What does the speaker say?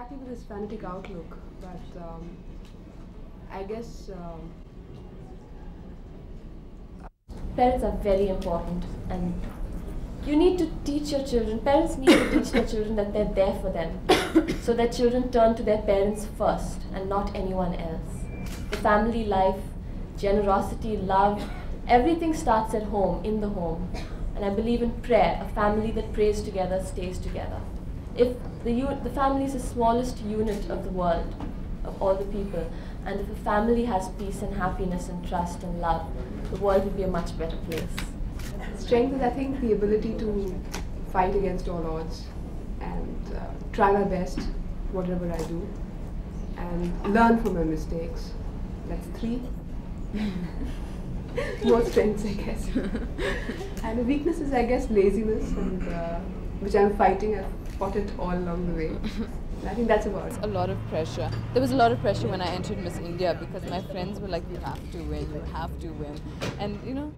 exactly with this fanatic outlook, but I guess Parents are very important, and you need to teach your children, parents need to teach their children that they're there for them, so that children turn to their parents first and not anyone else. The family life, generosity, love, everything starts at home, in the home. And I believe in prayer. A family that prays together stays together. If the family is the smallest unit of the world, of all the people, and if a family has peace and happiness and trust and love, the world will be a much better place. strength is, I think, the ability to fight against all odds and try my best, whatever I do, and learn from my mistakes. That's 3. More strengths, I guess. And the weakness is, I guess, laziness, and which I'm fighting. I've fought it all along the way. And I think that's about it. A lot of pressure. There was a lot of pressure when I entered Miss India because my friends were like, you have to win, and you know.